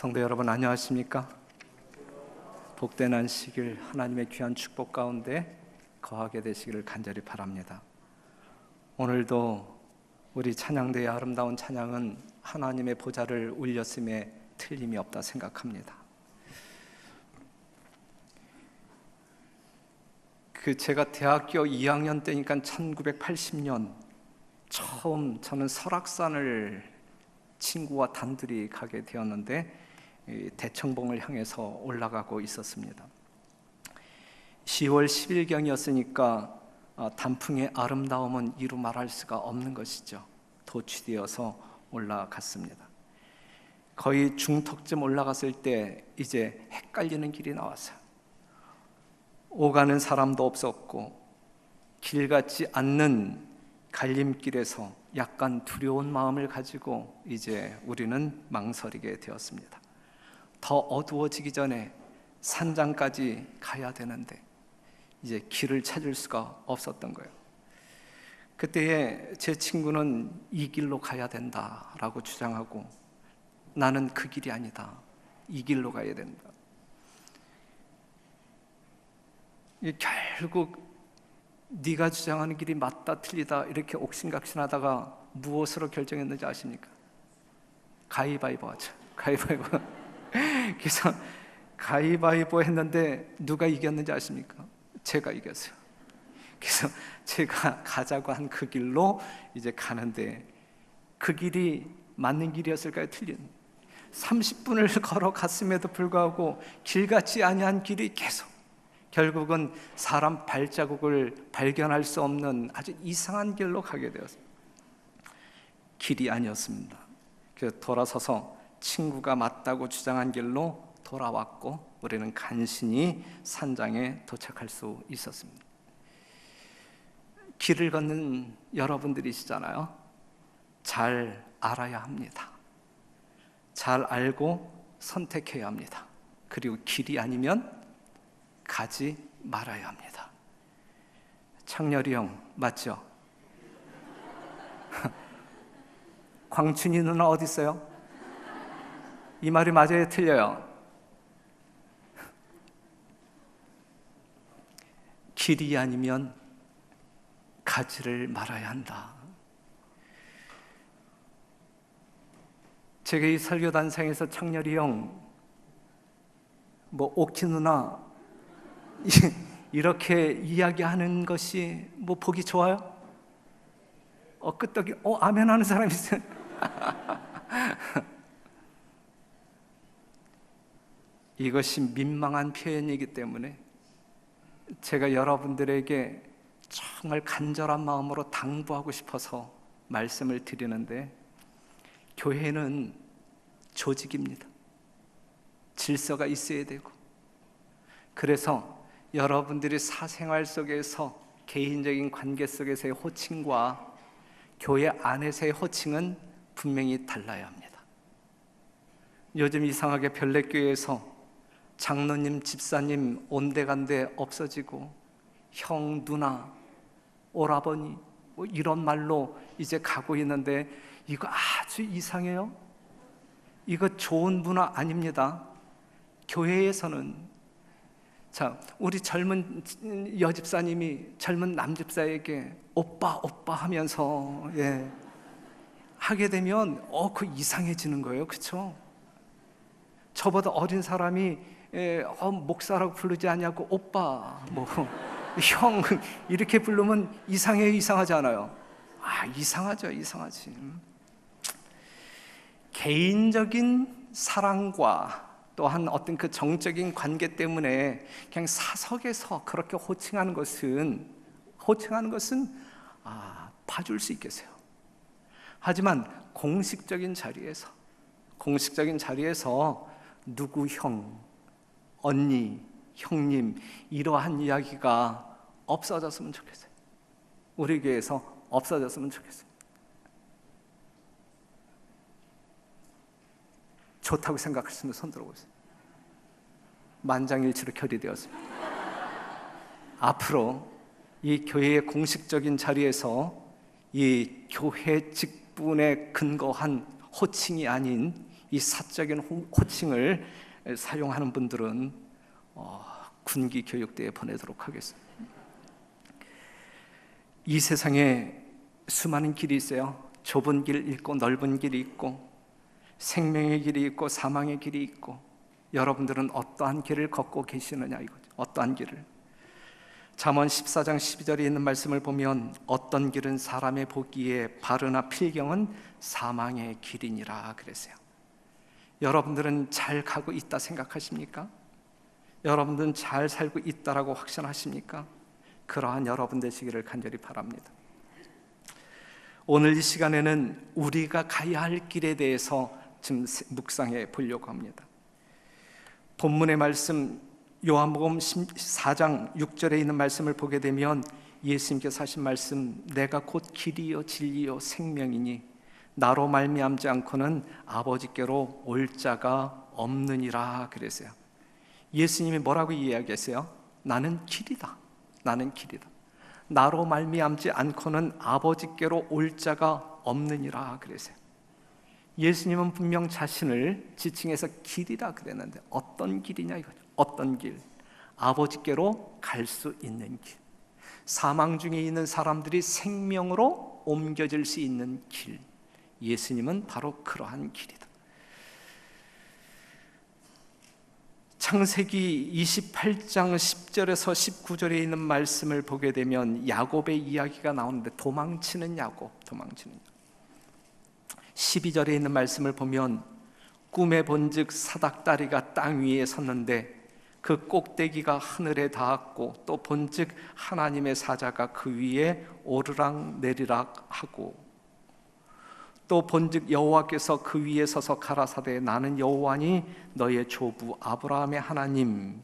성도 여러분, 안녕하십니까? 복된 안식일, 하나님의 귀한 축복 가운데 거하게 되시기를 간절히 바랍니다. 오늘도 우리 찬양대의 아름다운 찬양은 하나님의 보좌를 울렸음에 틀림이 없다 생각합니다. 제가 대학교 2학년 때니까 1980년 처음 저는 설악산을 친구와 단둘이 가게 되었는데 대청봉을 향해서 올라가고 있었습니다. 10월 10일경이었으니까 단풍의 아름다움은 이루 말할 수가 없는 것이죠. 도취되어서 올라갔습니다. 거의 중턱쯤 올라갔을 때 이제 헷갈리는 길이 나왔어요. 오가는 사람도 없었고 길 같지 않는 갈림길에서 약간 두려운 마음을 가지고 이제 우리는 망설이게 되었습니다. 더 어두워지기 전에 산장까지 가야 되는데 이제 길을 찾을 수가 없었던 거예요. 그때에 제 친구는 이 길로 가야 된다라고 주장하고 나는 그 길이 아니다, 이 길로 가야 된다. 결국 네가 주장하는 길이 맞다 틀리다 이렇게 옥신각신하다가 무엇으로 결정했는지 아십니까? 가위바위보 하자. 가위바위보. 그래서 가위바위보 했는데 누가 이겼는지 아십니까? 제가 이겼어요. 그래서 제가 가자고 한 그 길로 이제 가는데 그 길이 맞는 길이었을까요? 틀린? 30분을 걸어갔음에도 불구하고 길 같지 아니한 길이 계속, 결국은 사람 발자국을 발견할 수 없는 아주 이상한 길로 가게 되었습니다. 길이 아니었습니다. 그래서 돌아서서 친구가 맞다고 주장한 길로 돌아왔고 우리는 간신히 산장에 도착할 수 있었습니다. 길을 걷는 여러분들이시잖아요. 잘 알아야 합니다. 잘 알고 선택해야 합니다. 그리고 길이 아니면 가지 말아야 합니다. 창렬이 형 맞죠? 광춘이 누나 어디 있어요? 이 말이 맞아요, 틀려요? 길이 아니면 가지를 말아야 한다. 제가 이 설교단상에서 창렬이 형, 옥지 누나 이렇게 이야기하는 것이 보기 좋아요? 끄떡이 아멘 하는 사람이 있어요. 이것이 민망한 표현이기 때문에 제가 여러분들에게 정말 간절한 마음으로 당부하고 싶어서 말씀을 드리는데, 교회는 조직입니다. 질서가 있어야 되고, 그래서 여러분들이 사생활 속에서 개인적인 관계 속에서의 호칭과 교회 안에서의 호칭은 분명히 달라야 합니다. 요즘 이상하게 별내교회에서 장로님, 집사님 온데간데 없어지고 형, 누나, 오라버니 이런 말로 이제 가고 있는데 이거 아주 이상해요. 이거 좋은 문화 아닙니다. 교회에서는 우리 젊은 여집사님이 젊은 남집사에게 오빠 오빠 하면서 하게 되면 그 이상해지는 거예요. 그렇죠? 저보다 어린 사람이 목사라고 부르지 않냐고 오빠 형 이렇게 부르면 이상해요, 이상하지 않아요? 이상하죠, 이상하지. 개인적인 사랑과 또한 어떤 그 정적인 관계 때문에 그냥 사석에서 그렇게 호칭하는 것은 봐줄 수 있겠어요. 하지만 공식적인 자리에서 누구 형, 언니, 형님 이러한 이야기가 없어졌으면 좋겠어요. 우리 교회에서 없어졌으면 좋겠어요. 좋다고 생각하시면 손 들어보세요. 만장일치로 결의되었습니다. 앞으로 이 교회의 공식적인 자리에서 이 교회 직분에 근거한 호칭이 아닌 이 사적인 호칭을 사용하는 분들은 군기 교육대에 보내도록 하겠습니다. 이 세상에 수많은 길이 있어요. 좁은 길 있고 넓은 길이 있고 생명의 길이 있고 사망의 길이 있고, 여러분들은 어떠한 길을 걷고 계시느냐 이거죠. 어떠한 길을. 잠언 14장 12절에 있는 말씀을 보면 어떤 길은 사람의 보기에 바르나 필경은 사망의 길이니라 그랬어요. 여러분들은 잘 가고 있다 생각하십니까? 여러분들은 잘 살고 있다라고 확신하십니까? 그러한 여러분 되시기를 간절히 바랍니다. 오늘 이 시간에는 우리가 가야 할 길에 대해서 좀 묵상해 보려고 합니다. 본문의 말씀 요한복음 4장 6절에 있는 말씀을 보게 되면 예수님께서 하신 말씀, 내가 곧 길이요 진리요 생명이니 나로 말미암지 않고는 아버지께로 올 자가 없느니라 그랬어요. 예수님이 뭐라고 이야기했어요? 나는 길이다. 나는 길이다. 나로 말미암지 않고는 아버지께로 올 자가 없느니라 그랬어요. 예수님은 분명 자신을 지칭해서 길이라 그랬는데 어떤 길이냐 이거죠. 어떤 길? 아버지께로 갈 수 있는 길. 사망 중에 있는 사람들이 생명으로 옮겨질 수 있는 길. 예수님은 바로 그러한 길이다. 창세기 28장 10절에서 19절에 있는 말씀을 보게 되면 야곱의 이야기가 나오는데 도망치는 야곱. 12절에 있는 말씀을 보면 꿈에 본즉 사닥다리가 땅 위에 섰는데 그 꼭대기가 하늘에 닿았고 또 본즉 하나님의 사자가 그 위에 오르락 내리락 하고 또 본즉 여호와께서 그 위에 서서 가라사대 나는 여호와니 너의 조부 아브라함의 하나님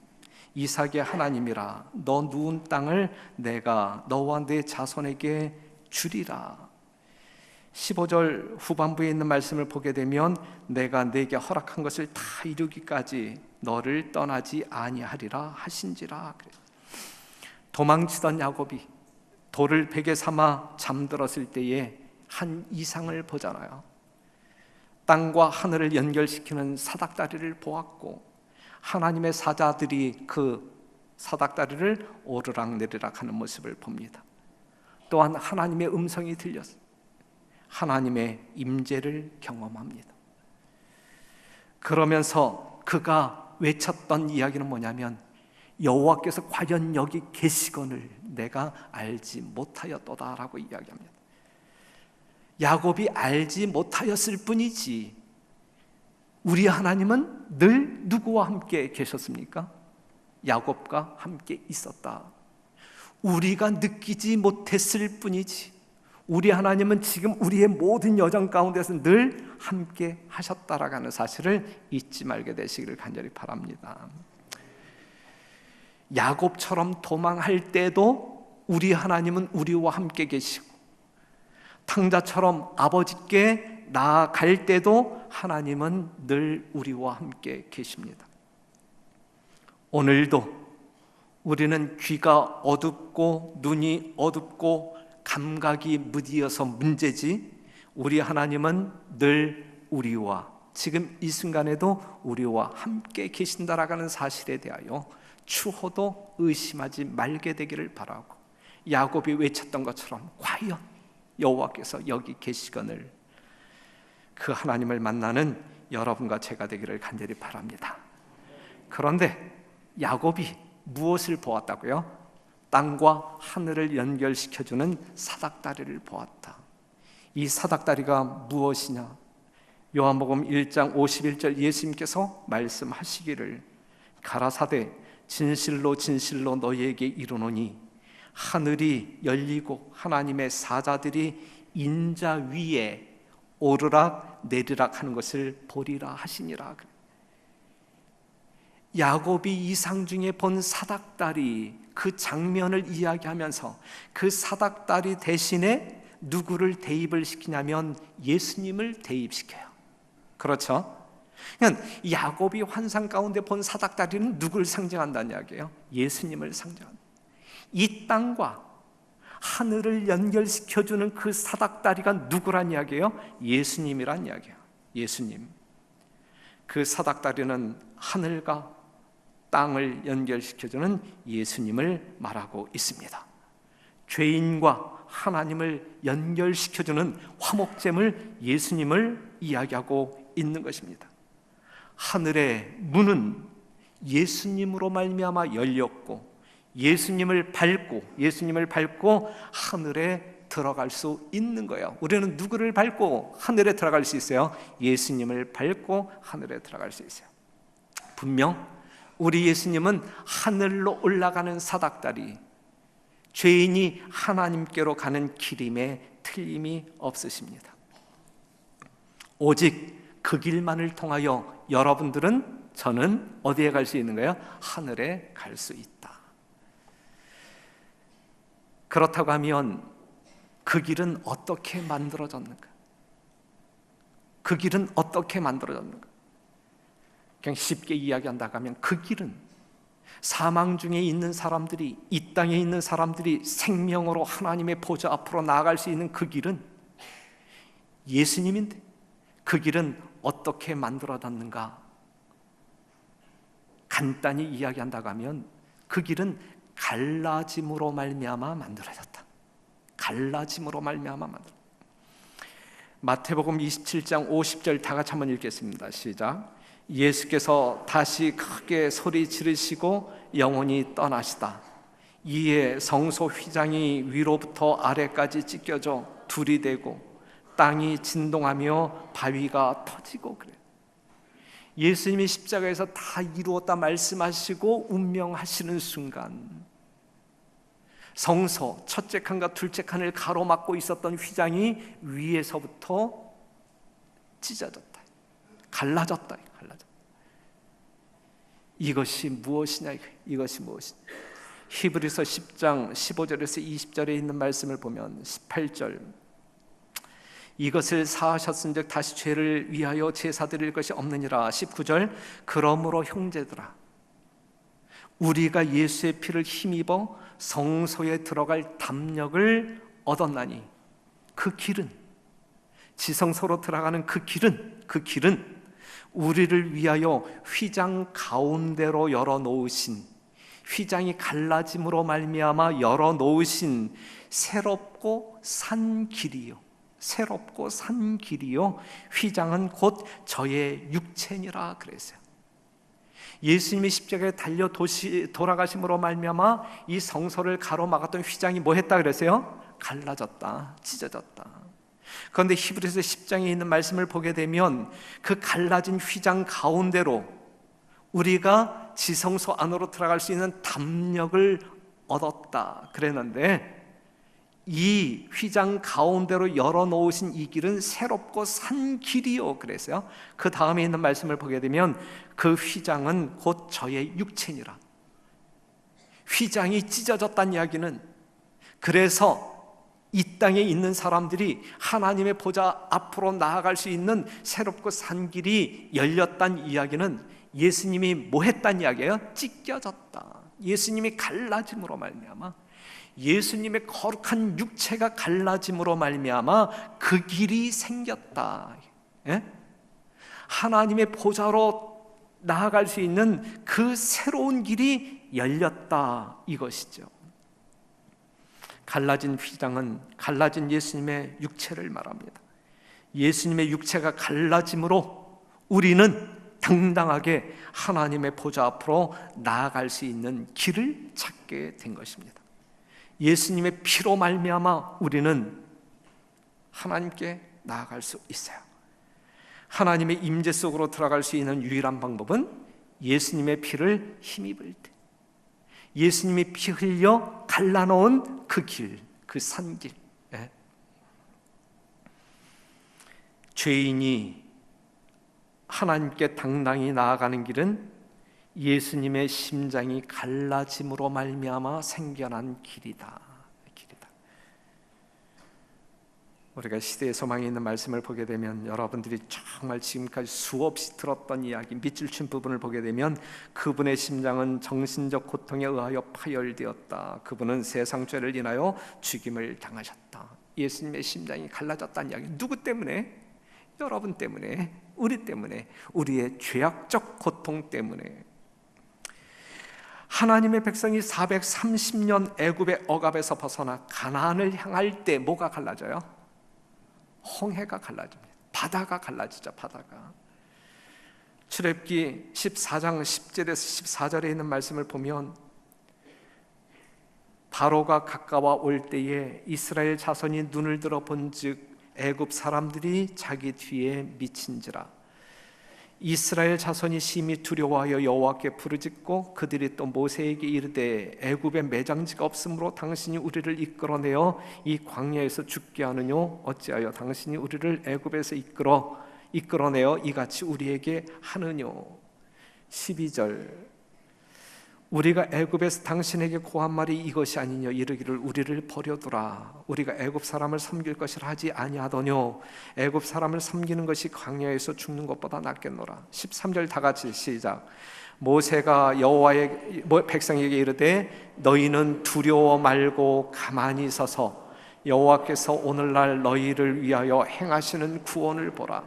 이삭의 하나님이라. 너 누운 땅을 내가 너와 네 자손에게 주리라. 15절 후반부에 있는 말씀을 보게 되면 내가 내게 허락한 것을 다 이루기까지 너를 떠나지 아니하리라 하신지라. 도망치던 야곱이 돌을 베개 삼아 잠들었을 때에 한 이상을 보잖아요. 땅과 하늘을 연결시키는 사닥다리를 보았고 하나님의 사자들이 그 사닥다리를 오르락내리락 하는 모습을 봅니다. 또한 하나님의 음성이 들렸어요. 하나님의 임재를 경험합니다. 그러면서 그가 외쳤던 이야기는 뭐냐면 여호와께서 과연 여기 계시거늘 내가 알지 못하였도다라고 이야기합니다. 야곱이 알지 못하였을 뿐이지 우리 하나님은 늘 누구와 함께 계셨습니까? 야곱과 함께 있었다. 우리가 느끼지 못했을 뿐이지 우리 하나님은 지금 우리의 모든 여정 가운데서 늘 함께 하셨다라고 하는 사실을 잊지 말게 되시기를 간절히 바랍니다. 야곱처럼 도망할 때도 우리 하나님은 우리와 함께 계시고 탕자처럼 아버지께 나아갈 때도 하나님은 늘 우리와 함께 계십니다. 오늘도 우리는 귀가 어둡고 눈이 어둡고 감각이 무디어서 문제지 우리 하나님은 늘 우리와 지금 이 순간에도 우리와 함께 계신다라고 하는 사실에 대하여 추호도 의심하지 말게 되기를 바라고 야곱이 외쳤던 것처럼 과연 여호와께서 여기 계시거늘 그 하나님을 만나는 여러분과 제가 되기를 간절히 바랍니다. 그런데 야곱이 무엇을 보았다고요? 땅과 하늘을 연결시켜주는 사닥다리를 보았다. 이 사닥다리가 무엇이냐? 요한복음 1장 51절 예수님께서 말씀하시기를 가라사대 진실로 진실로 너희에게 이르노니 하늘이 열리고 하나님의 사자들이 인자 위에 오르락 내리락 하는 것을 보리라 하시니라. 야곱이 이상 중에 본 사닥다리 그 장면을 이야기하면서 그 사닥다리 대신에 누구를 대입을 시키냐면 예수님을 대입시켜요. 그렇죠? 그러니까 야곱이 환상 가운데 본 사닥다리는 누구를 상징한다는 이야기예요? 예수님을 상징한다. 이 땅과 하늘을 연결시켜주는 그 사닥다리가 누구란 이야기예요? 예수님이란 이야기예요. 예수님. 그 사닥다리는 하늘과 땅을 연결시켜주는 예수님을 말하고 있습니다. 죄인과 하나님을 연결시켜주는 화목제물 예수님을 이야기하고 있는 것입니다. 하늘의 문은 예수님으로 말미암아 열렸고 예수님을 밟고 하늘에 들어갈 수 있는 거예요. 우리는 누구를 밟고 하늘에 들어갈 수 있어요? 예수님을 밟고 하늘에 들어갈 수 있어요. 분명 우리 예수님은 하늘로 올라가는 사닥다리, 죄인이 하나님께로 가는 길임에 틀림이 없으십니다. 오직 그 길만을 통하여 여러분들은, 저는 어디에 갈 수 있는 거예요? 하늘에 갈 수 있다. 그렇다고 하면 그 길은 어떻게 만들어졌는가? 그 길은 어떻게 만들어졌는가? 그냥 쉽게 이야기한다고 하면 그 길은 사망 중에 있는 사람들이, 이 땅에 있는 사람들이 생명으로 하나님의 보좌 앞으로 나아갈 수 있는 그 길은 예수님인데, 그 길은 어떻게 만들어졌는가? 간단히 이야기한다고 하면 그 길은 갈라짐으로 말미암아 만들어졌다. 갈라짐으로 말미암아 만들어졌다. 마태복음 27장 50절 다 같이 한번 읽겠습니다. 시작. 예수께서 다시 크게 소리 지르시고 영원히 떠나시다. 이에 성소 휘장이 위로부터 아래까지 찢겨져 둘이 되고 땅이 진동하며 바위가 터지고 그래요. 예수님이 십자가에서 다 이루었다 말씀하시고 운명하시는 순간 성소 첫째 칸과 둘째 칸을 가로막고 있었던 휘장이 위에서부터 찢어졌다. 갈라졌다. 이것이 무엇이냐? 이것이 무엇이냐? 히브리서 10장 15절에서 20절에 있는 말씀을 보면 18절, 이것을 사하셨은즉 다시 죄를 위하여 제사 드릴 것이 없느니라. 19절, 그러므로 형제들아 우리가 예수의 피를 힘입어 성소에 들어갈 담력을 얻었나니 그 길은, 지성소로 들어가는 그 길은 우리를 위하여 휘장 가운데로 열어놓으신, 휘장이 갈라짐으로 말미암아 열어놓으신 새롭고 산 길이요, 새롭고 산 길이요, 휘장은 곧 저의 육체니라 그랬어요. 예수님이 십자가에 달려 돌아가심으로 말미암아 이 성소를 가로막았던 휘장이 뭐 했다 그랬어요? 갈라졌다, 찢어졌다. 그런데 히브리서 10장에 있는 말씀을 보게 되면 그 갈라진 휘장 가운데로 우리가 지성소 안으로 들어갈 수 있는 담력을 얻었다 그랬는데, 이 휘장 가운데로 열어놓으신 이 길은 새롭고 산 길이요 그랬어요. 그 다음에 있는 말씀을 보게 되면 그 휘장은 곧 저의 육체니라. 휘장이 찢어졌다는 이야기는, 그래서 이 땅에 있는 사람들이 하나님의 보좌 앞으로 나아갈 수 있는 새롭고 산 길이 열렸다는 이야기는 예수님이 뭐 했다는 이야기예요? 찢겨졌다. 예수님이 갈라짐으로 말미암아, 예수님의 거룩한 육체가 갈라짐으로 말미암아 그 길이 생겼다. 예? 하나님의 보좌로 나아갈 수 있는 그 새로운 길이 열렸다, 이것이죠. 갈라진 휘장은 갈라진 예수님의 육체를 말합니다. 예수님의 육체가 갈라짐으로 우리는 당당하게 하나님의 보좌 앞으로 나아갈 수 있는 길을 찾게 된 것입니다. 예수님의 피로 말미암아 우리는 하나님께 나아갈 수 있어요. 하나님의 임재 속으로 들어갈 수 있는 유일한 방법은 예수님의 피를 힘입을 때, 예수님이 피 흘려 갈라놓은 그 길, 그 산길. 죄인이 하나님께 당당히 나아가는 길은 예수님의 심장이 갈라짐으로 말미암아 생겨난 길이다. 우리가 시대의 소망에 있는 말씀을 보게 되면 여러분들이 정말 지금까지 수없이 들었던 이야기, 밑줄 친 부분을 보게 되면 그분의 심장은 정신적 고통에 의하여 파열되었다. 그분은 세상 죄를 인하여 죽임을 당하셨다. 예수님의 심장이 갈라졌다는 이야기. 누구 때문에? 여러분 때문에, 우리 때문에, 우리의 죄악적 고통 때문에. 하나님의 백성이 430년 애굽의 억압에서 벗어나 가나안을 향할 때 뭐가 갈라져요? 홍해가 갈라집니다. 바다가 갈라지죠. 바다가. 출애굽기 14장 10절에서 14절에 있는 말씀을 보면 바로가 가까워 올 때에 이스라엘 자손이 눈을 들어 본즉 애굽 사람들이 자기 뒤에 미친지라. 이스라엘 자손이 심히 두려워하여 여호와께 부르짖고 그들이 또 모세에게 이르되 애굽에 매장지가 없으므로 당신이 우리를 이끌어내어 이 광야에서 죽게 하느뇨 어찌하여 당신이 우리를 애굽에서 이끌어내어 이같이 우리에게 하느뇨. 12절 우리가 애굽에서 당신에게 고한 말이 이것이 아니뇨 이르기를 우리를 버려두라 우리가 애굽 사람을 섬길 것이라 하지 아니하더뇨 애굽 사람을 섬기는 것이 광야에서 죽는 것보다 낫겠노라. 13절 다 같이 시작. 모세가 여호와의 백성에게 이르되 너희는 두려워 말고 가만히 서서 여호와께서 오늘날 너희를 위하여 행하시는 구원을 보라.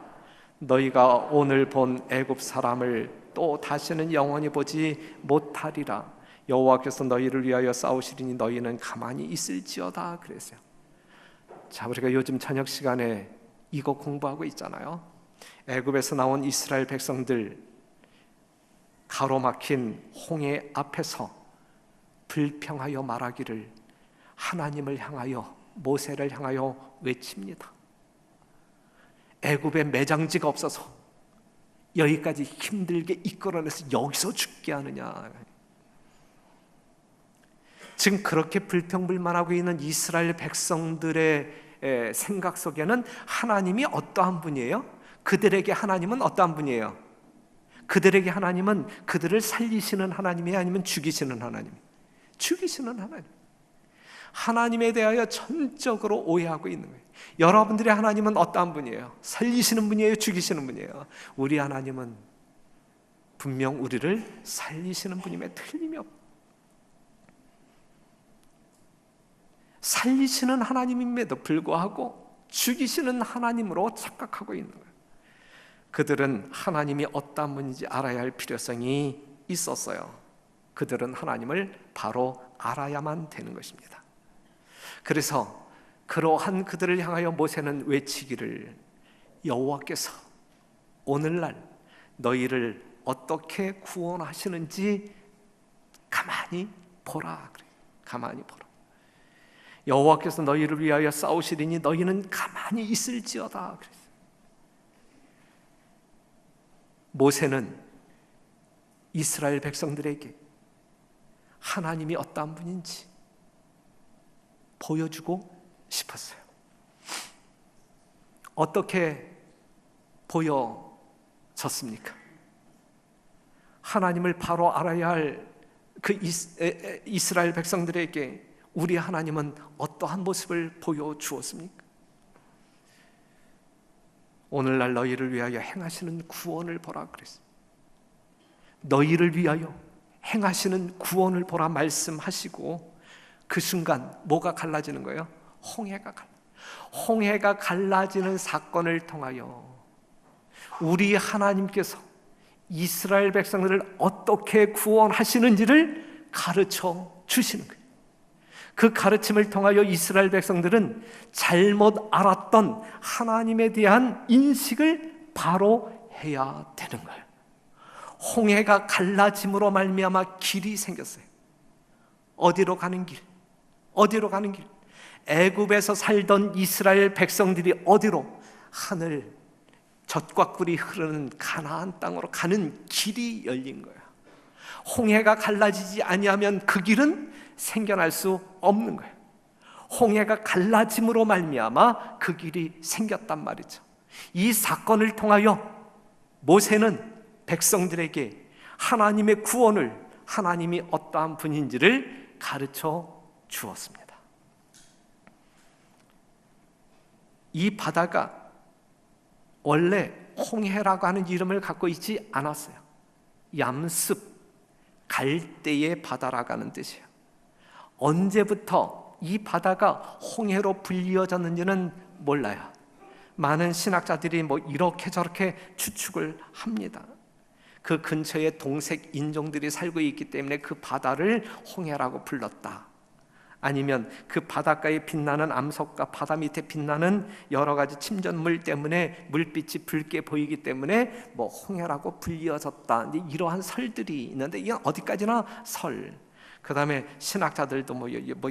너희가 오늘 본 애굽 사람을 또 다시는 영원히 보지 못하리라. 여호와께서 너희를 위하여 싸우시리니 너희는 가만히 있을지어다 그랬어요. 자, 우리가 요즘 저녁 시간에 이거 공부하고 있잖아요. 애굽에서 나온 이스라엘 백성들 가로막힌 홍해 앞에서 불평하여 말하기를 하나님을 향하여 모세를 향하여 외칩니다. 애굽에 매장지가 없어서 여기까지 힘들게 이끌어내서 여기서 죽게 하느냐. 지금 그렇게 불평불만하고 있는 이스라엘 백성들의 생각 속에는 하나님이 어떠한 분이에요? 그들에게 하나님은 어떠한 분이에요? 그들에게 하나님은 그들을 살리시는 하나님이에요? 아니면 죽이시는 하나님? 죽이시는 하나님. 하나님에 대하여 전적으로 오해하고 있는 거예요. 여러분들의 하나님은 어떠한 분이에요? 살리시는 분이에요? 죽이시는 분이에요? 우리 하나님은 분명 우리를 살리시는 분임에 틀림이 없어요. 살리시는 하나님임에도 불구하고 죽이시는 하나님으로 착각하고 있는 거예요. 그들은 하나님이 어떠한 분인지 알아야 할 필요성이 있었어요. 그들은 하나님을 바로 알아야만 되는 것입니다. 그래서 그러한 그들을 향하여 모세는 외치기를 여호와께서 오늘날 너희를 어떻게 구원하시는지 가만히 보라. 그래. 가만히 보라. 여호와께서 너희를 위하여 싸우시리니 너희는 가만히 있을지어다. 그랬어요. 모세는 이스라엘 백성들에게 하나님이 어떠한 분인지 보여주고 싶었어요. 어떻게 보여졌습니까? 하나님을 바로 알아야 할 그 이스라엘 백성들에게 우리 하나님은 어떠한 모습을 보여주었습니까? 오늘날 너희를 위하여 행하시는 구원을 보라 그랬어요. 너희를 위하여 행하시는 구원을 보라 말씀하시고 그 순간 뭐가 갈라지는 거예요? 홍해가 갈라지는 사건을 통하여 우리 하나님께서 이스라엘 백성들을 어떻게 구원하시는지를 가르쳐 주시는 거예요. 그 가르침을 통하여 이스라엘 백성들은 잘못 알았던 하나님에 대한 인식을 바로 해야 되는 거예요. 홍해가 갈라짐으로 말미암아 길이 생겼어요. 어디로 가는 길? 애굽에서 살던 이스라엘 백성들이 어디로? 하늘 젖과 꿀이 흐르는 가나안 땅으로 가는 길이 열린 거예요. 홍해가 갈라지지 아니하면 그 길은 생겨날 수 없는 거예요. 홍해가 갈라짐으로 말미암아 그 길이 생겼단 말이죠. 이 사건을 통하여 모세는 백성들에게 하나님의 구원을, 하나님이 어떠한 분인지를 가르쳐 주었습니다. 이 바다가 원래 홍해라고 하는 이름을 갖고 있지 않았어요. 얌습, 갈대의 바다라고 하는 뜻이에요. 언제부터 이 바다가 홍해로 불리어졌는지는 몰라요. 많은 신학자들이 이렇게 저렇게 추측을 합니다. 그 근처에 동색 인종들이 살고 있기 때문에 그 바다를 홍해라고 불렀다. 아니면 그 바닷가에 빛나는 암석과 바다 밑에 빛나는 여러 가지 침전물 때문에 물빛이 붉게 보이기 때문에 홍해라고 불리어졌다. 이러한 설들이 있는데 이건 어디까지나 설. 그 다음에 신학자들도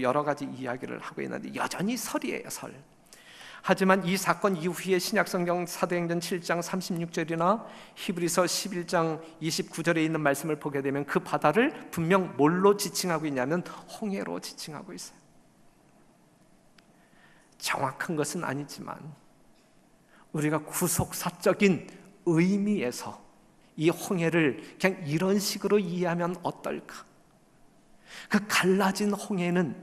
여러 가지 이야기를 하고 있는데 여전히 설이에요, 설. 하지만 이 사건 이후에 신약성경 사도행전 7장 36절이나 히브리서 11장 29절에 있는 말씀을 보게 되면 그 바다를 분명 뭘로 지칭하고 있냐면 홍해로 지칭하고 있어요. 정확한 것은 아니지만 우리가 구속사적인 의미에서 이 홍해를 그냥 이런 식으로 이해하면 어떨까? 그 갈라진 홍해는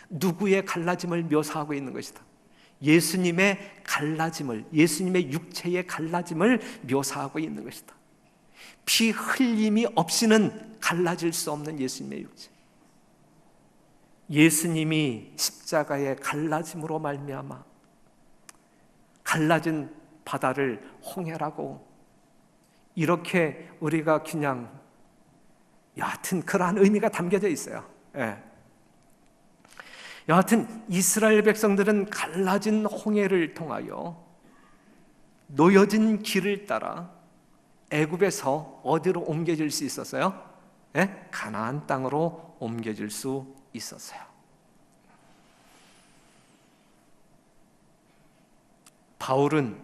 누구의 갈라짐을 묘사하고 있는 것이다. 예수님의 갈라짐을, 예수님의 육체의 갈라짐을 묘사하고 있는 것이다. 피 흘림이 없이는 갈라질 수 없는 예수님의 육체. 예수님이 십자가의 갈라짐으로 말미암아 갈라진 바다를 홍해라고, 이렇게 우리가 그냥 여하튼 그러한 의미가 담겨져 있어요. 여하튼 이스라엘 백성들은 갈라진 홍해를 통하여 놓여진 길을 따라 애굽에서 어디로 옮겨질 수 있었어요? 가나안 땅으로 옮겨질 수 있었어요. 바울은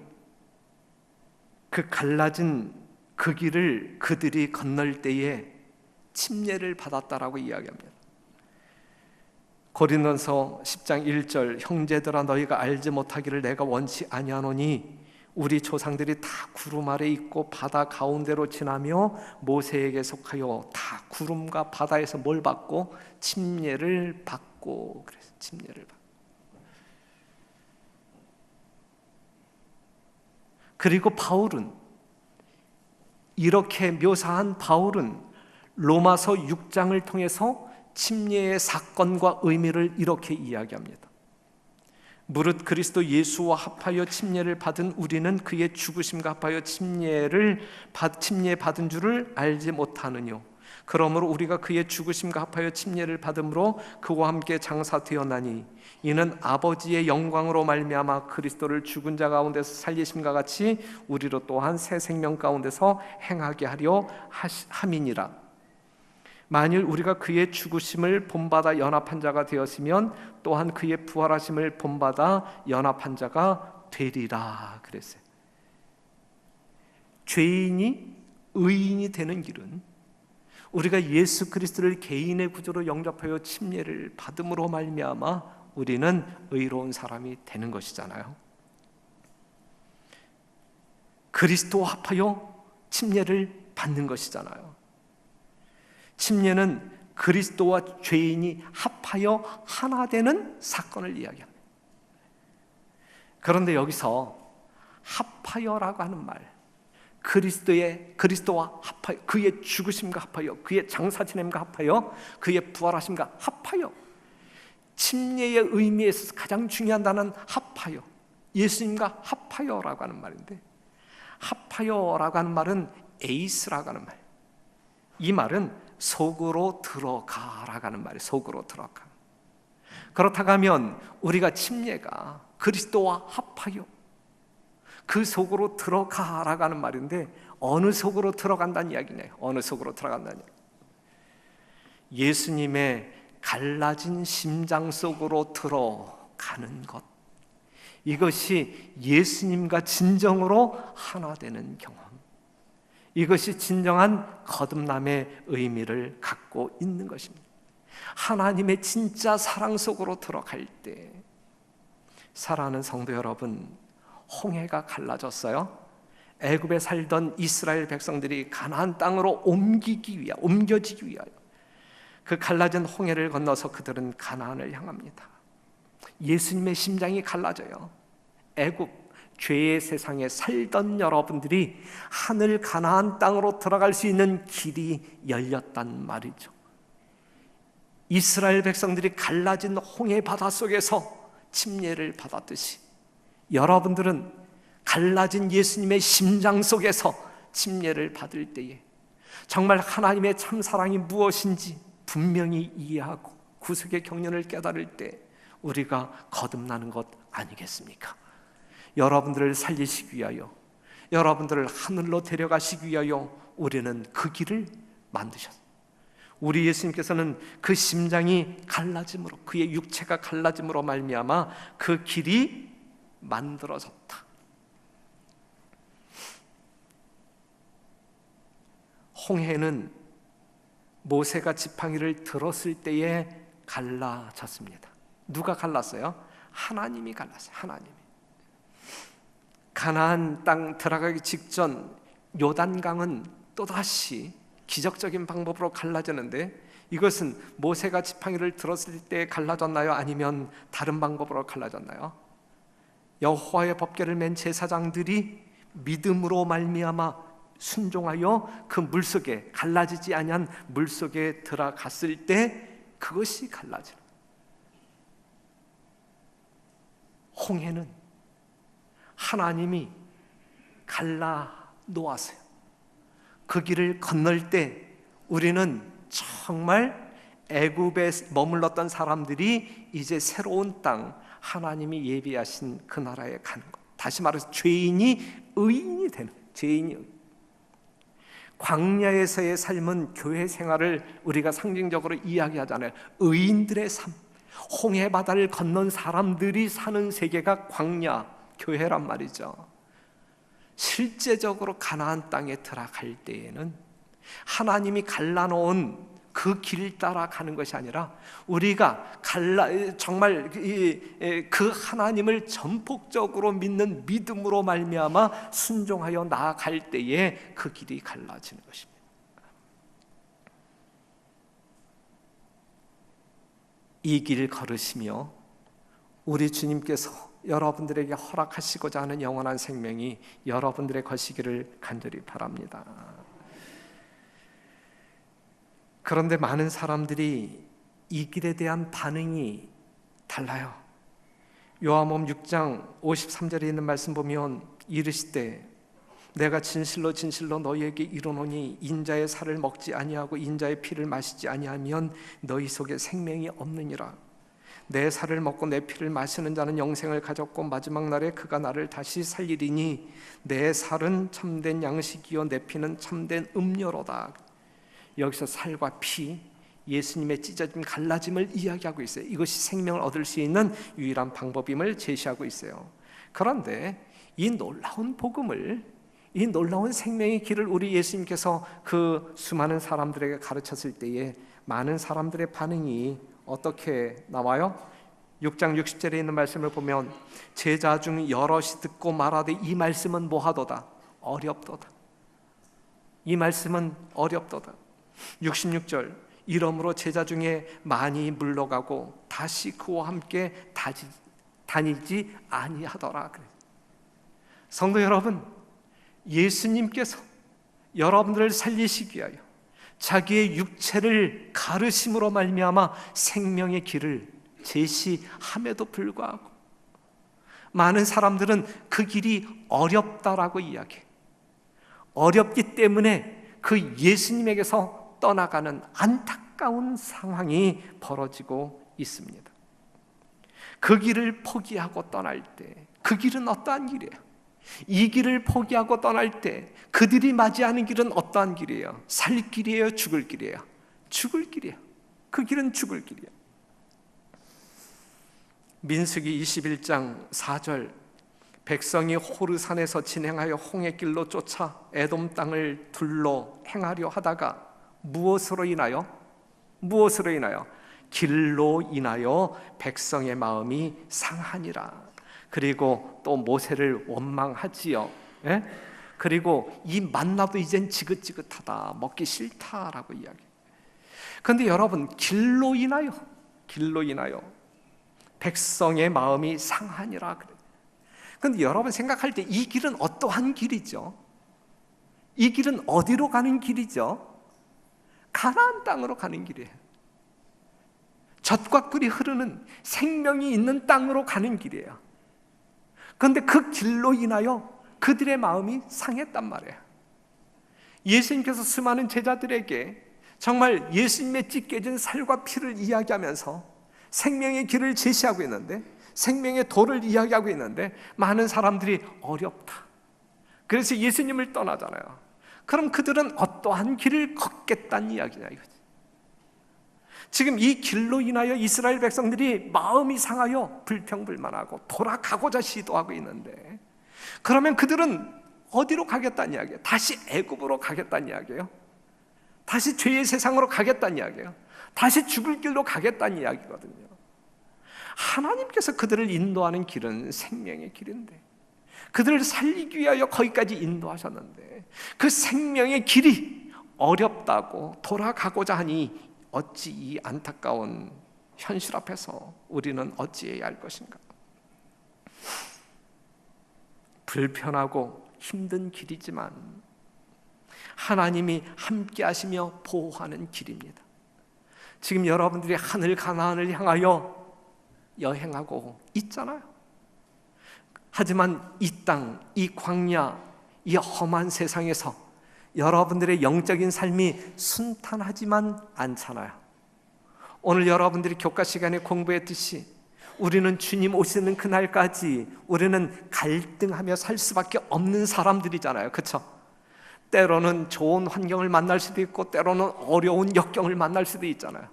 그 갈라진 그 길을 그들이 건널 때에 침례를 받았다라고 이야기합니다. 고린도서 10장 1절, 형제들아 너희가 알지 못하기를 내가 원치 아니하노니 우리 조상들이 다 구름 아래 있고 바다 가운데로 지나며 모세에게 속하여 다 구름과 바다에서 뭘 받고? 침례를 받고. 그래서 침례를 받고. 그리고 바울은, 이렇게 묘사한 바울은 로마서 6장을 통해서 침례의 사건과 의미를 이렇게 이야기합니다. 무릇 그리스도 예수와 합하여 침례를 받은 우리는 그의 죽으심과 합하여 침례 받은 줄을 알지 못하느뇨. 그러므로 우리가 그의 죽으심과 합하여 침례를 받음으로 그와 함께 장사되었나니 이는 아버지의 영광으로 말미암아 그리스도를 죽은 자 가운데서 살리심과 같이 우리로 또한 새 생명 가운데서 행하게 하려 함이니라. 만일 우리가 그의 죽으심을 본받아 연합한 자가 되었으면 또한 그의 부활하심을 본받아 연합한 자가 되리라 그랬어요. 죄인이 의인이 되는 길은 우리가 예수 그리스도를 개인의 구주로 영접하여 침례를 받음으로 말미암아 우리는 의로운 사람이 되는 것이잖아요. 그리스도와 합하여 침례를 받는 것이잖아요. 침례는 그리스도와 죄인이 합하여 하나 되는 사건을 이야기합니다. 그런데 여기서 합하여라고 하는 말, 그리스도와 합하여, 그의 죽으심과 합하여, 그의 장사 지냄과 합하여, 그의 부활하심과 합하여, 침례의 의미에 있어서 가장 중요한 단어는 합하여, 예수님과 합하여라고 하는 말인데, 합하여라고 하는 말은 에이스라고 하는 말. 이 말은 속으로 들어가라고 하는 말이에요. 속으로 들어가. 그렇다고 하면 우리가 침례가 그리스도와 합하여 그 속으로 들어가라고 하는 말인데, 어느 속으로 들어간다는 이야기냐? 어느 속으로 들어간다는 이야기. 예수님의 갈라진 심장 속으로 들어가는 것, 이것이 예수님과 진정으로 하나 되는 경험, 이것이 진정한 거듭남의 의미를 갖고 있는 것입니다. 하나님의 진짜 사랑 속으로 들어갈 때, 사랑하는 성도 여러분, 홍해가 갈라졌어요. 애굽에 살던 이스라엘 백성들이 가나안 땅으로 옮겨지기 위하여 그 갈라진 홍해를 건너서 그들은 가나안을 향합니다. 예수님의 심장이 갈라져요. 애굽 죄의 세상에 살던 여러분들이 하늘 가나안 땅으로 들어갈 수 있는 길이 열렸단 말이죠. 이스라엘 백성들이 갈라진 홍해 바다 속에서 침례를 받았듯이 여러분들은 갈라진 예수님의 심장 속에서 침례를 받을 때에 정말 하나님의 참사랑이 무엇인지 분명히 이해하고 구속의 경륜을 깨달을 때 우리가 거듭나는 것 아니겠습니까? 여러분들을 살리시기 위하여, 여러분들을 하늘로 데려가시기 위하여 우리는 그 길을 만드셨습니다. 우리 예수님께서는 그 심장이 갈라짐으로, 그의 육체가 갈라짐으로 말미암아 그 길이 만들어졌다. 홍해는 모세가 지팡이를 들었을 때에 갈라졌습니다. 누가 갈랐어요? 하나님이 갈랐어요. 하나님이. 가나안 땅 들어가기 직전 요단강은 또다시 기적적인 방법으로 갈라졌는데, 이것은 모세가 지팡이를 들었을 때 갈라졌나요? 아니면 다른 방법으로 갈라졌나요? 여호와의 법궤를 맨 제사장들이 믿음으로 말미암아 순종하여 그 물속에, 갈라지지 아니한 물속에 들어갔을 때 그것이 갈라지는. 홍해는 하나님이 갈라 놓았어요. 그 길을 건널 때 우리는 정말 애굽에 머물렀던 사람들이 이제 새로운 땅, 하나님이 예비하신 그 나라에 가는 것. 다시 말해서 죄인이 의인이 되는 거예요. 죄인이 의인. 광야에서의 삶은 교회 생활을 우리가 상징적으로 이야기하잖아요. 의인들의 삶, 홍해 바다를 건넌 사람들이 사는 세계가 광야, 교회란 말이죠. 실제적으로 가나안 땅에 들어갈 때에는 하나님이 갈라놓은 그 길 따라 가는 것이 아니라 우리가 정말 그 하나님을 전폭적으로 믿는 믿음으로 말미암아 순종하여 나아갈 때에 그 길이 갈라지는 것입니다. 이 길 걸으시며 우리 주님께서 여러분들에게 허락하시고자 하는 영원한 생명이 여러분들의 것이기를 간절히 바랍니다. 그런데 많은 사람들이 이 길에 대한 반응이 달라요. 요한복음 6장 53절에 있는 말씀 보면 이르시되 내가 진실로 진실로 너희에게 이르노니 인자의 살을 먹지 아니하고 인자의 피를 마시지 아니하면 너희 속에 생명이 없느니라. 내 살을 먹고 내 피를 마시는 자는 영생을 가졌고 마지막 날에 그가 나를 다시 살리리니 내 살은 참된 양식이요 내 피는 참된 음료로다. 여기서 살과 피, 예수님의 찢어짐, 갈라짐을 이야기하고 있어요. 이것이 생명을 얻을 수 있는 유일한 방법임을 제시하고 있어요. 그런데 이 놀라운 복음을, 이 놀라운 생명의 길을 우리 예수님께서 그 수많은 사람들에게 가르쳤을 때에 많은 사람들의 반응이 어떻게 나와요? 6장 60절에 있는 말씀을 보면 제자 중 여럿이 듣고 말하되 이 말씀은 뭐하도다? 어렵도다. 이 말씀은 어렵도다. 66절 이러므로 제자 중에 많이 물러가고 다시 그와 함께 다니지 아니하더라. 성도 여러분, 예수님께서 여러분들을 살리시기 위하여 자기의 육체를 가르심으로 말미암아 생명의 길을 제시함에도 불구하고 많은 사람들은 그 길이 어렵다라고 이야기해요. 어렵기 때문에 그 예수님에게서 떠나가는 안타까운 상황이 벌어지고 있습니다. 그 길을 포기하고 떠날 때 그 길은 어떠한 길이에요? 이 길을 포기하고 떠날 때 그들이 맞이하는 길은 어떠한 길이에요? 살 길이에요? 죽을 길이에요? 죽을 길이에요. 그 길은 죽을 길이에요. 민수기 21장 4절 백성이 호르산에서 진행하여 홍해길로 쫓아 에돔 땅을 둘러 행하려 하다가 무엇으로 인하여? 무엇으로 인하여? 길로 인하여 백성의 마음이 상하니라. 그리고 또 모세를 원망하지요. 예? 그리고 이 만나도 이젠 지긋지긋하다, 먹기 싫다라고 이야기. 그런데 여러분, 길로 인하여 백성의 마음이 상하니라. 그런데 여러분 생각할 때 이 길은 어떠한 길이죠? 이 길은 어디로 가는 길이죠? 가나안 땅으로 가는 길이에요. 젖과 꿀이 흐르는 생명이 있는 땅으로 가는 길이에요. 그런데 그 길로 인하여 그들의 마음이 상했단 말이에요. 예수님께서 수많은 제자들에게 정말 예수님의 찢겨진 살과 피를 이야기하면서 생명의 길을 제시하고 있는데, 생명의 도를 이야기하고 있는데 많은 사람들이 어렵다, 그래서 예수님을 떠나잖아요. 그럼 그들은 어떠한 길을 걷겠다는 이야기냐 이거지. 지금 이 길로 인하여 이스라엘 백성들이 마음이 상하여 불평불만하고 돌아가고자 시도하고 있는데, 그러면 그들은 어디로 가겠다는 이야기예요? 다시 애굽으로 가겠다는 이야기예요? 다시 죄의 세상으로 가겠다는 이야기예요? 다시 죽을 길로 가겠다는 이야기거든요. 하나님께서 그들을 인도하는 길은 생명의 길인데, 그들을 살리기 위하여 거기까지 인도하셨는데, 그 생명의 길이 어렵다고 돌아가고자 하니 어찌 이 안타까운 현실 앞에서 우리는 어찌해야 할 것인가? 불편하고 힘든 길이지만 하나님이 함께 하시며 보호하는 길입니다. 지금 여러분들이 하늘 가나안을 향하여 여행하고 있잖아요. 하지만 이 땅, 이 광야, 이 험한 세상에서 여러분들의 영적인 삶이 순탄하지만 않잖아요. 오늘 여러분들이 교과 시간에 공부했듯이 우리는 주님 오시는 그날까지 우리는 갈등하며 살 수밖에 없는 사람들이잖아요. 그렇죠? 때로는 좋은 환경을 만날 수도 있고 때로는 어려운 역경을 만날 수도 있잖아요.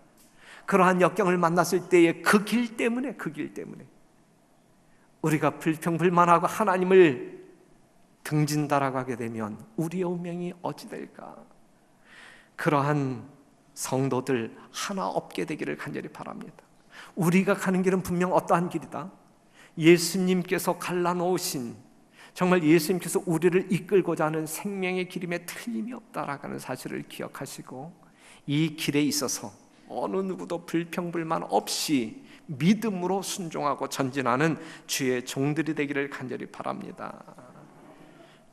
그러한 역경을 만났을 때의 그 길 때문에 우리가 불평불만하고 하나님을 등진다라고 하게 되면 우리의 운명이 어찌 될까? 그러한 성도들 하나 없게 되기를 간절히 바랍니다. 우리가 가는 길은 분명 어떠한 길이다. 예수님께서 갈라놓으신, 정말 예수님께서 우리를 이끌고자 하는 생명의 길임에 틀림이 없다라고 하는 사실을 기억하시고, 이 길에 있어서 어느 누구도 불평불만 없이 믿음으로 순종하고 전진하는 주의 종들이 되기를 간절히 바랍니다.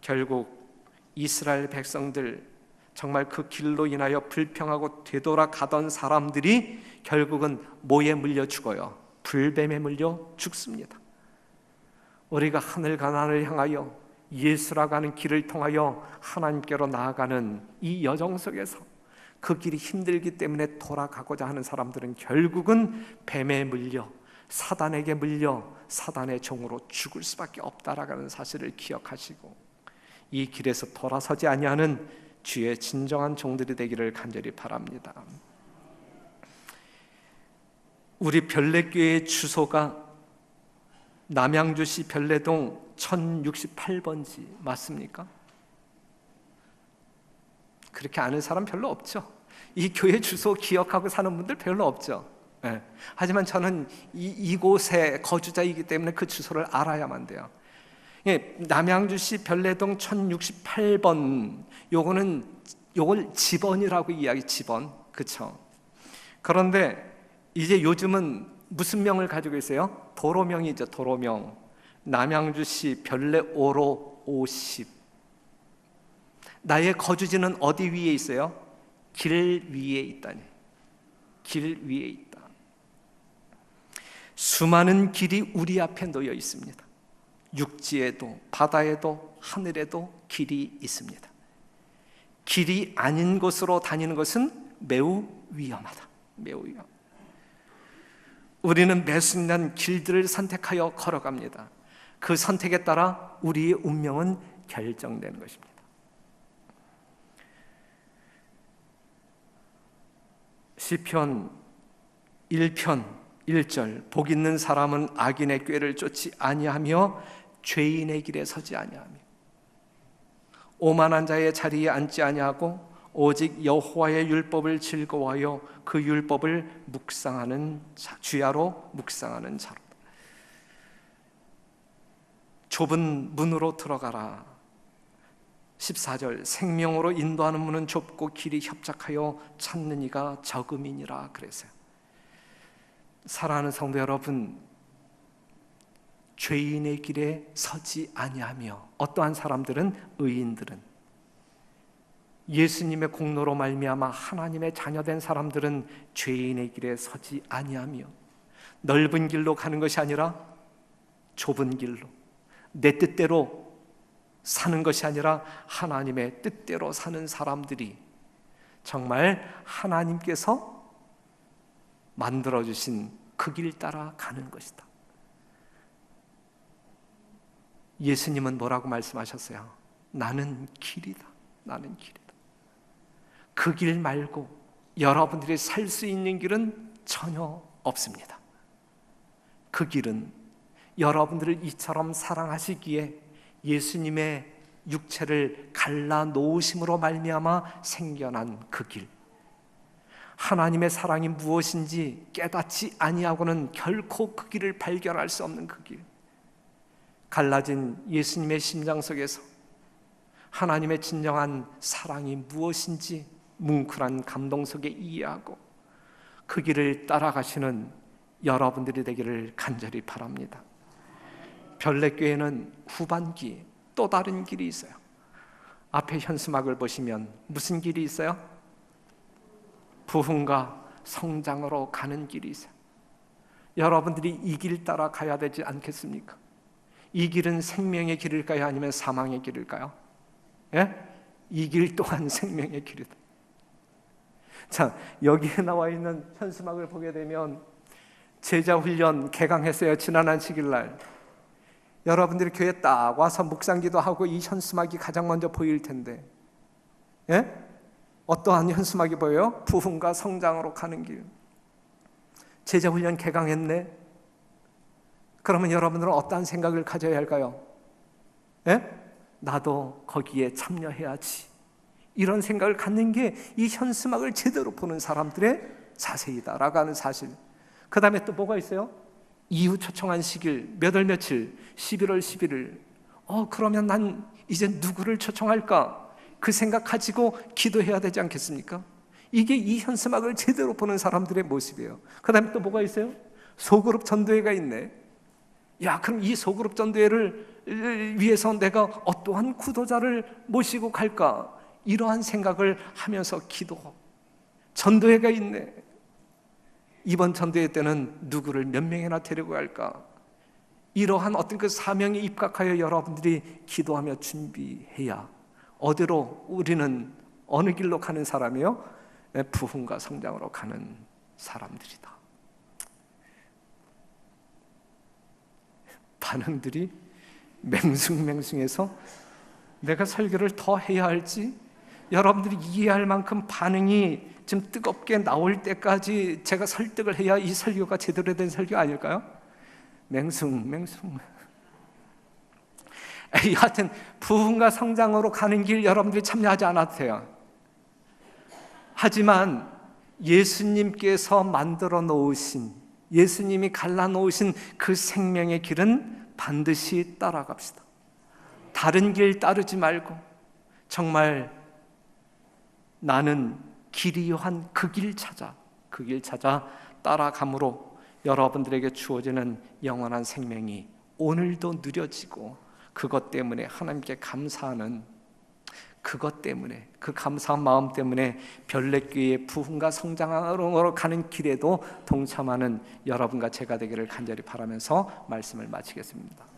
결국 이스라엘 백성들, 정말 그 길로 인하여 불평하고 되돌아가던 사람들이 결국은 뭐에 물려 죽어요? 불뱀에 물려 죽습니다. 우리가 하늘 가나안을 향하여 예수라고 하는 길을 통하여 하나님께로 나아가는 이 여정 속에서 그 길이 힘들기 때문에 돌아가고자 하는 사람들은 결국은 뱀에 물려, 사단에게 물려 사단의 종으로 죽을 수밖에 없다라는 사실을 기억하시고, 이 길에서 돌아서지 아니하는 주의 진정한 종들이 되기를 간절히 바랍니다. 우리 별내교회의 주소가 남양주시 별내동 1068번지 맞습니까? 그렇게 아는 사람 별로 없죠. 이 교회 주소 기억하고 사는 분들 별로 없죠. 네. 하지만 저는 이곳에 거주자이기 때문에 그 주소를 알아야만 돼요. 남양주시 별내동 1068번, 요걸 집원이라고 이야기, 집원, 그렇죠? 그런데 이제 요즘은 무슨 명을 가지고 있어요? 도로명이죠, 도로명. 남양주시 별내 5로 50. 나의 거주지는 어디 위에 있어요? 길 위에 있다니. 길 위에 있다. 수많은 길이 우리 앞에 놓여 있습니다. 육지에도 바다에도 하늘에도 길이 있습니다. 길이 아닌 곳으로 다니는 것은 매우 위험하다. 매우 위험. 우리는 매 순간 길들을 선택하여 걸어갑니다. 그 선택에 따라 우리의 운명은 결정되는 것입니다. 시편 1편 1절, 복 있는 사람은 악인의 꾀를 쫓지 아니하며 죄인의 길에 서지 아니하며 오만한 자의 자리에 앉지 아니하고 오직 여호와의 율법을 즐거워하여 그 율법을 묵상하는 자, 주야로 묵상하는 자로. 좁은 문으로 들어가라. 14절, 생명으로 인도하는 문은 좁고 길이 협착하여 찾는 이가 적음이니라 그랬어요. 사랑하는 성도 여러분, 죄인의 길에 서지 아니하며, 어떠한 사람들은, 의인들은, 예수님의 공로로 말미암아 하나님의 자녀된 사람들은 죄인의 길에 서지 아니하며 넓은 길로 가는 것이 아니라 좁은 길로 내 뜻대로 사는 것이 아니라 하나님의 뜻대로 사는 사람들이 정말 하나님께서 만들어주신 그 길 따라 가는 것이다. 예수님은 뭐라고 말씀하셨어요? 나는 길이다. 나는 길이다. 그 길 말고 여러분들이 살 수 있는 길은 전혀 없습니다. 그 길은 여러분들을 이처럼 사랑하시기에 예수님의 육체를 갈라 놓으심으로 말미암아 생겨난 그 길. 하나님의 사랑이 무엇인지 깨닫지 아니하고는 결코 그 길을 발견할 수 없는 그 길. 갈라진 예수님의 심장 속에서 하나님의 진정한 사랑이 무엇인지 뭉클한 감동 속에 이해하고 그 길을 따라가시는 여러분들이 되기를 간절히 바랍니다. 별내교회는 후반기 또 다른 길이 있어요. 앞에 현수막을 보시면 무슨 길이 있어요? 부흥과 성장으로 가는 길이 있어요. 여러분들이 이 길 따라 가야 되지 않겠습니까? 이 길은 생명의 길일까요? 아니면 사망의 길일까요? 예? 이 길 또한 생명의 길이다. 자, 여기에 나와 있는 현수막을 보게 되면 제자훈련 개강했어요. 지난 안식일날 여러분들이 교회에 딱 와서 묵상기도 하고 이 현수막이 가장 먼저 보일 텐데, 예? 어떠한 현수막이 보여요? 부흥과 성장으로 가는 길. 제자훈련 개강했네. 그러면 여러분들은 어떠한 생각을 가져야 할까요? 예? 나도 거기에 참여해야지. 이런 생각을 갖는 게 이 현수막을 제대로 보는 사람들의 자세이다라고 하는 사실. 그 다음에 또 뭐가 있어요? 이후 초청한 시길 몇 월 며칠 11월 11일. 그러면 난 이제 누구를 초청할까? 그 생각 가지고 기도해야 되지 않겠습니까? 이게 이 현수막을 제대로 보는 사람들의 모습이에요. 그 다음에 또 뭐가 있어요? 소그룹 전도회가 있네. 야, 그럼 이 소그룹 전도회를 위해서 내가 어떠한 구도자를 모시고 갈까? 이러한 생각을 하면서 기도. 전도회가 있네. 이번 전도회 때는 누구를 몇 명이나 데리고 갈까? 이러한 어떤 그 사명에 입각하여 여러분들이 기도하며 준비해야 어디로 우리는 어느 길로 가는 사람이요? 부흥과 성장으로 가는 사람들이다. 반응들이 맹숭맹숭해서 내가 설교를 더 해야 할지, 여러분들이 이해할 만큼 반응이 좀 뜨겁게 나올 때까지 제가 설득을 해야 이 설교가 제대로 된 설교 아닐까요? 맹숭맹숭. 여하튼 부흥과 성장으로 가는 길 여러분들이 참여하지 않아도 돼요. 하지만 예수님께서 만들어 놓으신, 예수님이 갈라놓으신 그 생명의 길은 반드시 따라갑시다. 다른 길 따르지 말고 정말 나는 길이 요한 그 길 찾아, 그 길 찾아 따라감으로 여러분들에게 주어지는 영원한 생명이 오늘도 누려지고, 그것 때문에 하나님께 감사하는, 그것 때문에, 그 감사한 마음 때문에 별내교회의 부흥과 성장으로 가는 길에도 동참하는 여러분과 제가 되기를 간절히 바라면서 말씀을 마치겠습니다.